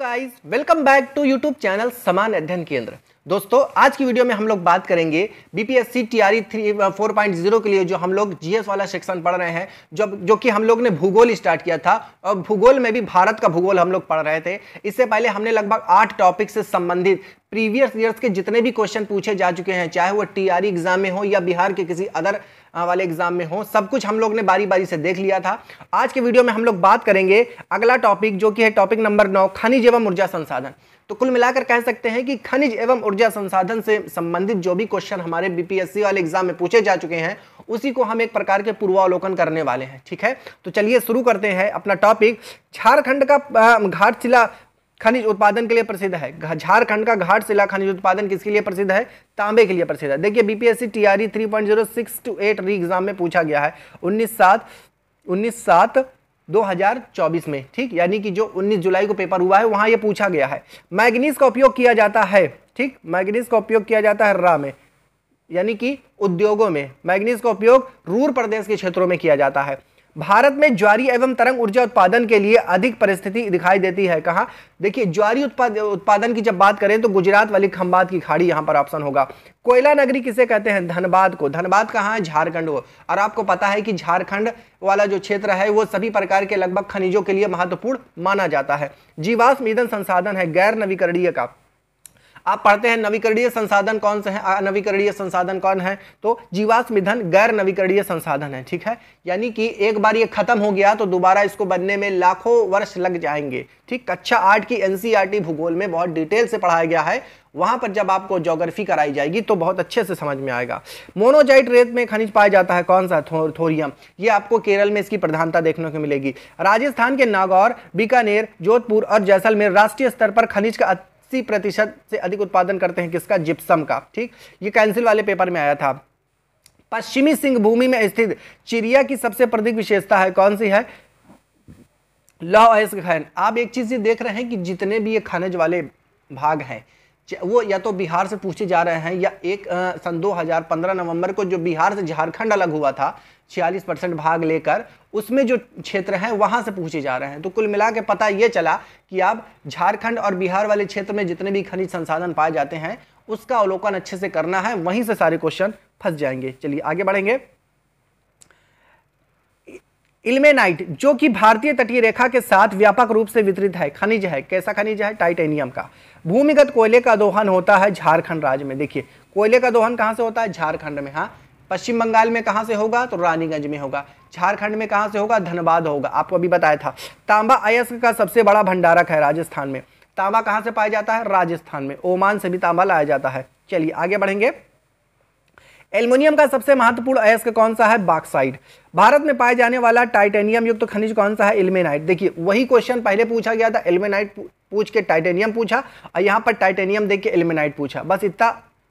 Guys, welcome back to YouTube channel Saman Adhyayan केंद्र। दोस्तों, आज की वीडियो में हम लोग बात करेंगे बीपीएससी टीआरई 4.0 के लिए जो हम लोग जीएस वाला सेक्शन पढ़ रहे हैं, जो कि हम लोग ने भूगोल स्टार्ट किया था और भूगोल में भी भारत का भूगोल हम लोग पढ़ रहे थे। इससे पहले हमने लगभग 8 टॉपिक से संबंधित प्रीवियस ईयर्स के जितने भी क्वेश्चन पूछे जा चुके हैं, चाहे वो टीआरई एग्जाम में हो या बिहार के किसी अदर वाले एग्जाम में हो, सब कुछ हम लोग ने बारी बारी से देख लिया था। आज के वीडियो में हम लोग बात करेंगे अगला टॉपिक, जो कि है टॉपिक नंबर 9, खनिज एवं ऊर्जा संसाधन। तो कुल मिलाकर कह सकते हैं कि खनिज एवं ऊर्जा संसाधन से संबंधित जो भी क्वेश्चन हमारे बीपीएससी वाले एग्जाम में पूछे जा चुके हैं, उसी को हम एक प्रकार के पूर्वावलोकन करने वाले हैं। ठीक है, तो चलिए शुरू करते हैं अपना टॉपिक। झारखंड का घाटशिला खनिज उत्पादन के लिए प्रसिद्ध है। झारखंड का घाटशिला खनिज उत्पादन किसके लिए प्रसिद्ध है? तांबे के लिए प्रसिद्ध है। देखिए, बीपीएससी टीआरई 3.0 6 to 8 री एग्जाम में पूछा गया है 19/7/2024 में। ठीक, यानी कि जो 19 जुलाई को पेपर हुआ है वहां ये पूछा गया है। मैग्नीज का उपयोग किया जाता है। ठीक, मैग्नीज का उपयोग किया जाता है रा में, यानी कि उद्योगों में। मैग्नीज का उपयोग रूर प्रदेश के क्षेत्रों में किया जाता है। भारत में ज्वारी एवं तरंग ऊर्जा उत्पादन के लिए अधिक परिस्थिति दिखाई देती है। कहां? देखिए, ज्वारी उत्पादन की जब बात करें तो गुजरात वाली खंबात की खाड़ी यहां पर ऑप्शन होगा। कोयला नगरी किसे कहते हैं? धनबाद को। धनबाद कहां है? झारखंड को। और आपको पता है कि झारखंड वाला जो क्षेत्र है वो सभी प्रकार के लगभग खनिजों के लिए महत्वपूर्ण माना जाता है। जीवाश्म ईंधन संसाधन है गैर नवीकरणीय का। आप पढ़ते हैं नवीकरणीय संसाधन कौन से हैं? अनवीकरणीय संसाधन कौन है? तो जीवाश्म ईंधन गैर नवीकरणीय संसाधन है। ठीक है, यानी कि एक बार ये खत्म हो गया तो दोबारा इसको बनने में लाखों वर्ष लग जाएंगे। ठीक, कक्षा 8 की एनसीईआरटी भूगोल में बहुत डिटेल से पढ़ाया गया है। वहां पर जब आपको ज्योग्राफी कराई जाएगी तो बहुत अच्छे से समझ में आएगा। मोनोजाइट रेत में खनिज पाया जाता है कौन सा? थोरियम। ये आपको केरल में इसकी प्रधानता देखने को मिलेगी। राजस्थान के नागौर, बीकानेर, जोधपुर और जैसलमेर राष्ट्रीय स्तर पर खनिज का 80% से अधिक उत्पादन करते हैं। किसका? जिप्सम का। ठीक, ये कैंसिल वाले पेपर में आया था। पश्चिमी सिंहभूमि में स्थित चिरिया की सबसे प्रमुख विशेषता है कौन सी है? लौह अयस्क खनन। आप एक चीज ये देख रहे हैं कि जितने भी ये खनिज वाले भाग हैं वो या तो बिहार से पूछे जा रहे हैं, या एक सन 2015 नवंबर को जो बिहार से झारखंड अलग हुआ था 46% भाग लेकर, उसमें जो क्षेत्र हैं वहां से पूछे जा रहे हैं। तो कुल मिला के पता ये चला कि आप झारखंड और बिहार वाले क्षेत्र में जितने भी खनिज संसाधन पाए जाते हैं उसका अवलोकन अच्छे से करना है, वहीं से सारे क्वेश्चन फंस जाएंगे। चलिए आगे बढ़ेंगे। इल्मेनाइट, जो कि भारतीय तटीय रेखा के साथ व्यापक रूप से वितरित है, खनिज है। कैसा खनिज है? टाइटेनियम का। भूमिगत कोयले का दोहन होता है झारखंड राज्य में। देखिए, कोयले का दोहन कहां से होता है? झारखंड में। हाँ, पश्चिम बंगाल में कहां से होगा? तो रानीगंज में होगा। झारखंड में कहां से होगा? धनबाद होगा। आपको अभी बताया था। तांबा अयस्क का सबसे बड़ा भंडारक है राजस्थान में। तांबा कहां से पाया जाता है? राजस्थान में। ओमान से भी तांबा लाया जाता है। चलिए आगे बढ़ेंगे। एल्युमिनियम का सबसे महत्वपूर्ण अयस्क कौन सा है? बॉक्साइट। भारत में पाए जाने वाला टाइटेनियम युक्त खनिज कौन सा है? इल्मेनाइट। देखिए, वही क्वेश्चन पहले पूछा गया था, इल्मेनाइट पूछ के टाइटेनियम पूछा और यहां पर टाइटेनियम देख के इल्मेनाइट पूछा, बस इतना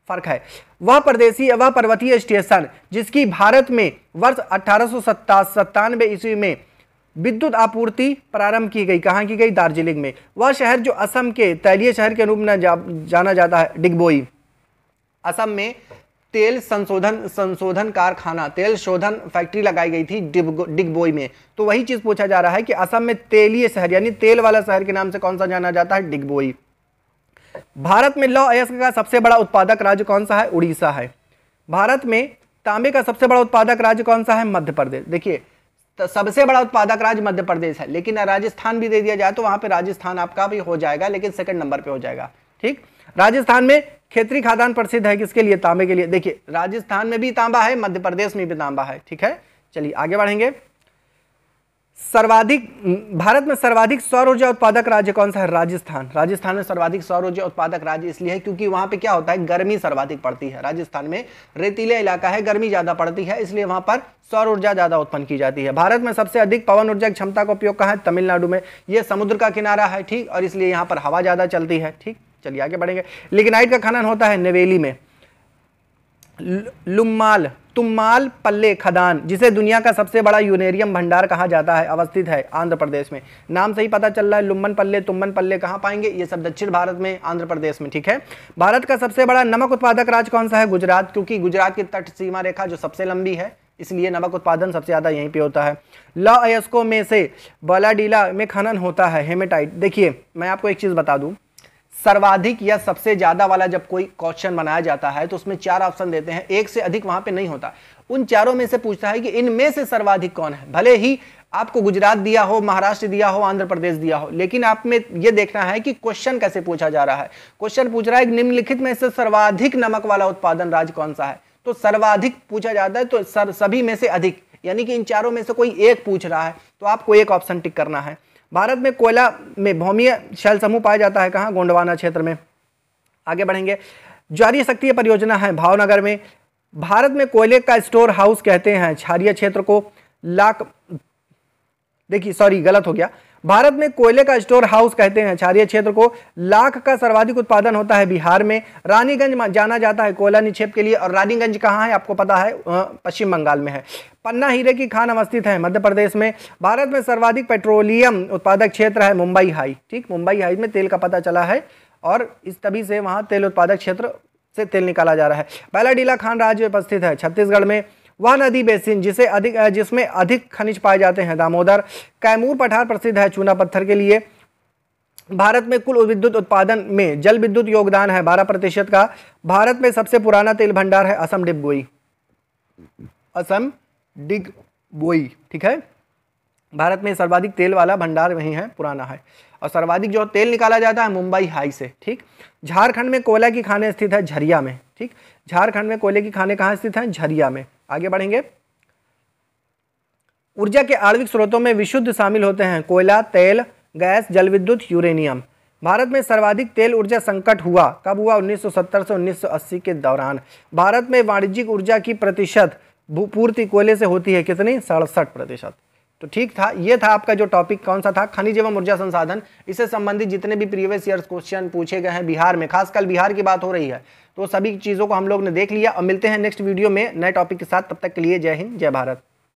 फर्क है। वह प्रदेशी वह पर्वतीय स्टेशन जिसकी भारत में वर्ष 1897 ईस्वी में विद्युत आपूर्ति प्रारंभ की गई। कहां की गई? दार्जिलिंग में। वह शहर जो असम के तैलीय शहर के रूप में जाना जाता है, डिगबोई। असम में तेल संशोधन कारखाना, तेल शोधन फैक्ट्री लगाई गई थी डिगबोई में। तो वही चीज पूछा जा रहा है कि असम में तेलीय शहर यानी तेल वाला शहर के नाम से कौन सा जाना जाता है? डिगबोई। भारत में लौह अयस्क का सबसे बड़ा उत्पादक राज्य कौन सा है? उड़ीसा है। भारत में तांबे का सबसे बड़ा उत्पादक राज्य कौन सा है? मध्य प्रदेश। देखिए, तो सबसे बड़ा उत्पादक राज्य मध्य प्रदेश है, लेकिन राजस्थान भी दे दिया जाए तो वहां पे राजस्थान आपका भी हो जाएगा, लेकिन सेकंड नंबर पे हो जाएगा। ठीक, राजस्थान में खेतरी खादान प्रसिद्ध है किसके लिए? तांबे के लिए। देखिए, राजस्थान में भी तांबा है, मध्य प्रदेश में भी तांबा है। ठीक है, चलिए आगे बढ़ेंगे। भारत में सर्वाधिक सौर ऊर्जा उत्पादक राज्य कौन सा है? राजस्थान। राजस्थान में सर्वाधिक सौर ऊर्जा उत्पादक राज्य इसलिए है क्योंकि वहां पे क्या होता है? गर्मी सर्वाधिक पड़ती है। राजस्थान में रेतीला इलाका है, गर्मी ज्यादा पड़ती है, इसलिए वहां पर सौर ऊर्जा ज्यादा उत्पन्न की जाती है। भारत में सबसे अधिक पवन ऊर्जा क्षमता का उपयोग कहां है? तमिलनाडु में। यह समुद्र का किनारा है। ठीक, और इसलिए यहाँ पर हवा ज्यादा चलती है। ठीक, चलिए आगे बढ़ेंगे। लिग्नाइट का खनन होता है नवेली में। तुम्माल पल्ले खदान, जिसे दुनिया का सबसे बड़ा यूरेनियम भंडार कहा जाता है, अवस्थित है आंध्र प्रदेश में। नाम से ही पता चल रहा है, लुम्बन पल्ले तुम्बन पल्ले कहाँ पाएंगे? ये सब दक्षिण भारत में, आंध्र प्रदेश में। ठीक है, भारत का सबसे बड़ा नमक उत्पादक राज्य कौन सा है? गुजरात, क्योंकि गुजरात की तट सीमा रेखा जो सबसे लंबी है इसलिए नमक उत्पादन सबसे ज़्यादा यहीं पे होता है। लॉ अयस्को में से बलाडीला में खनन होता है हेमेटाइट। देखिए मैं आपको एक चीज़ बता दूं, सर्वाधिक या सबसे ज़्यादा वाला जब कोई क्वेश्चन बनाया जाता है तो उसमें 4 ऑप्शन देते हैं, एक से अधिक वहाँ पे नहीं होता। उन चारों में से पूछता है कि इनमें से सर्वाधिक कौन है। भले ही आपको गुजरात दिया हो, महाराष्ट्र दिया हो, आंध्र प्रदेश दिया हो, लेकिन आप में यह देखना है कि क्वेश्चन कैसे पूछा जा रहा है। क्वेश्चन पूछ रहा है निम्नलिखित में से सर्वाधिक नमक वाला उत्पादन राज्य कौन सा है, तो सर्वाधिक पूछा जाता है तो सभी में से अधिक, यानी कि इन चारों में से कोई एक पूछ रहा है तो आपको एक ऑप्शन टिक करना है। भारत में कोयला में भौमीय शैल समूह पाया जाता है कहाँ, गोंडवाना क्षेत्र में। आगे बढ़ेंगे, ज्वारीय शक्ति परियोजना है भावनगर में। भारत में कोयले का स्टोर हाउस कहते हैं क्षारीय क्षेत्र को। देखिए सॉरी गलत हो गया, भारत में कोयले का स्टोर हाउस कहते हैं क्षारीय क्षेत्र को। लाख का सर्वाधिक उत्पादन होता है बिहार में। रानीगंज जाना जाता है कोयला निक्षेप के लिए, और रानीगंज कहाँ है आपको पता है, पश्चिम बंगाल में है। पन्ना हीरे की खान अवस्थित है मध्य प्रदेश में। भारत में सर्वाधिक पेट्रोलियम उत्पादक क्षेत्र है मुंबई हाई। ठीक, मुंबई हाई में तेल का पता चला है और इस तभी से वहाँ तेल उत्पादक क्षेत्र से तेल निकाला जा रहा है। बैलाडीला खान राज्य उपस्थित है छत्तीसगढ़ में। वह नदी बेसिन जिसमें अधिक खनिज पाए जाते हैं दामोदर। कैमूर पठार प्रसिद्ध है चूना पत्थर के लिए। भारत में कुल विद्युत उत्पादन में जल विद्युत योगदान है 12% का। भारत में सबसे पुराना तेल भंडार है असम डिगबोई। असम डिगबोई, ठीक है। भारत में सर्वाधिक तेल वाला भंडार वहीं है, पुराना है। और सर्वाधिक जो तेल निकाला जाता है मुंबई हाई से। ठीक, झारखंड में कोयला की खानें स्थित है झरिया में। ठीक, झारखंड में कोयले की खानें कहाँ स्थित हैं, झरिया में। आगे बढ़ेंगे, ऊर्जा के आणविक स्रोतों में विशुद्ध शामिल होते हैं कोयला, तेल, गैस, जल विद्युत, यूरेनियम। भारत में सर्वाधिक तेल ऊर्जा संकट हुआ कब हुआ, 1970 से 1980 के दौरान। भारत में वाणिज्यिक ऊर्जा की प्रतिशत पूर्ति कोयले से होती है कितनी, 67%। तो ठीक था, ये था आपका जो टॉपिक कौन सा था, खनिज एवं ऊर्जा संसाधन। इससे संबंधित जितने भी प्रीवियस ईयर्स क्वेश्चन पूछे गए हैं बिहार में, खासकर बिहार की बात हो रही है, तो सभी चीज़ों को हम लोग ने देख लिया। अब मिलते हैं नेक्स्ट वीडियो में नए टॉपिक के साथ, तब तक के लिए जय हिंद जय भारत।